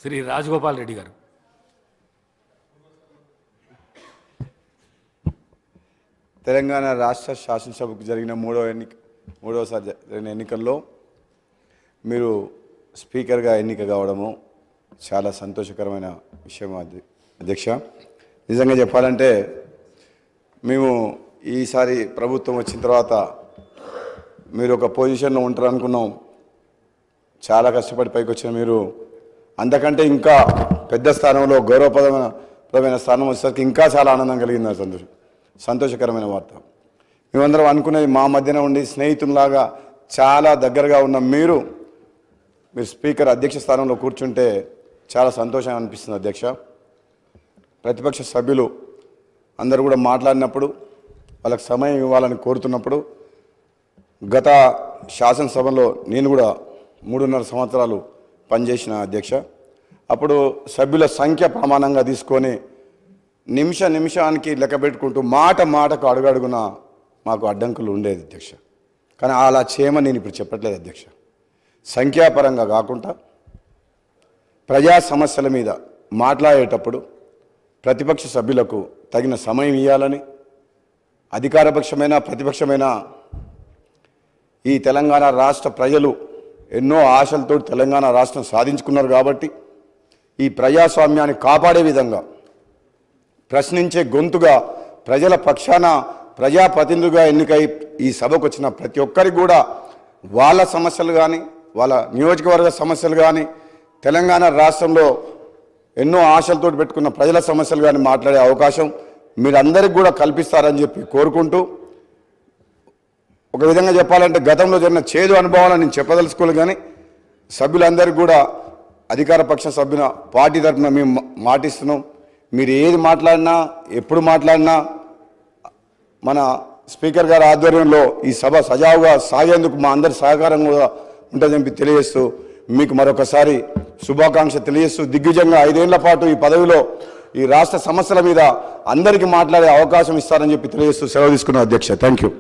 శ్రీ రాజగోపాల్ రెడ్డి గారు. తెలంగాణ రాష్ట్ర శాసనసభకు జరిగిన మూడవసారి జరిగిన ఎన్నికల్లో మీరు స్పీకర్గా ఎన్నిక కావడము చాలా సంతోషకరమైన విషయం అధ్యక్ష. నిజంగా చెప్పాలంటే మేము ఈసారి ప్రభుత్వం వచ్చిన తర్వాత మీరు ఒక పొజిషన్లో ఉంటారు అనుకున్నాం. చాలా కష్టపడి పైకి వచ్చిన మీరు అంతకంటే ఇంకా పెద్ద స్థానంలో గౌరవప్రదమైన స్థానం వచ్చేసరికి ఇంకా చాలా ఆనందం కలిగింది. సంతోషకరమైన వార్త. మేమందరం అనుకునేది మా మధ్యన ఉండి స్నేహితుల్లాగా చాలా దగ్గరగా ఉన్న మీరు స్పీకర్ అధ్యక్ష స్థానంలో కూర్చుంటే చాలా సంతోషంగా అనిపిస్తుంది అధ్యక్ష. ప్రతిపక్ష సభ్యులు అందరూ కూడా మాట్లాడినప్పుడు వాళ్ళకి సమయం ఇవ్వాలని కోరుతున్నప్పుడు గత శాసనసభలో నేను కూడా 3.5 సంవత్సరాలు పనిచేసిన అధ్యక్ష. అప్పుడు సభ్యుల సంఖ్య ప్రమాణంగా తీసుకొని నిమిషానికి లెక్క పెట్టుకుంటూ మాటకు అడుగడుగున మాకు అడ్డంకులు ఉండేది అధ్యక్ష. కానీ అలా చేయమని నేను ఇప్పుడు చెప్పట్లేదు అధ్యక్ష. సంఖ్యాపరంగా కాకుండా ప్రజా సమస్యల మీద మాట్లాడేటప్పుడు ప్రతిపక్ష సభ్యులకు తగిన సమయం ఇవ్వాలని, అధికారపక్షమైన ప్రతిపక్షమైన ఈ తెలంగాణ రాష్ట్ర ప్రజలు ఎన్నో ఆశలతో తెలంగాణ రాష్ట్రం సాధించుకున్నారు కాబట్టి ఈ ప్రజాస్వామ్యాన్ని కాపాడే విధంగా ప్రశ్నించే గొంతుగా ప్రజల పక్షాన ప్రజాప్రతినిధులుగా ఎన్నికై ఈ సభకు వచ్చిన ప్రతి ఒక్కరికి కూడా వాళ్ళ సమస్యలు కానీ వాళ్ళ నియోజకవర్గ సమస్యలు కానీ తెలంగాణ రాష్ట్రంలో ఎన్నో ఆశలతో పెట్టుకున్న ప్రజల సమస్యలు కానీ మాట్లాడే అవకాశం మీరందరికీ కూడా కల్పిస్తారని చెప్పి కోరుకుంటూ, ఒక విధంగా చెప్పాలంటే గతంలో జరిగిన చేదు అనుభవాలను నేను చెప్పదలుచుకోలేదు. కానీ సభ్యులందరికీ కూడా అధికార పక్ష సభ్యుల పార్టీ తరఫున మేము మాటిస్తున్నాం. మీరు ఏది మాట్లాడినా ఎప్పుడు మాట్లాడినా మన స్పీకర్ గారి ఆధ్వర్యంలో ఈ సభ సజావుగా సాగేందుకు మా అందరి సహకారం కూడా ఉంటుందని తెలియజేస్తూ మీకు మరొకసారి శుభాకాంక్ష తెలియజేస్తూ దిగ్విజయంగా 5 ఏళ్ల పాటు ఈ పదవిలో ఈ రాష్ట్ర సమస్యల మీద అందరికీ మాట్లాడే అవకాశం ఇస్తారని చెప్పి తెలియజేస్తూ సెలవు తీసుకున్నాను అధ్యక్ష. Thank you.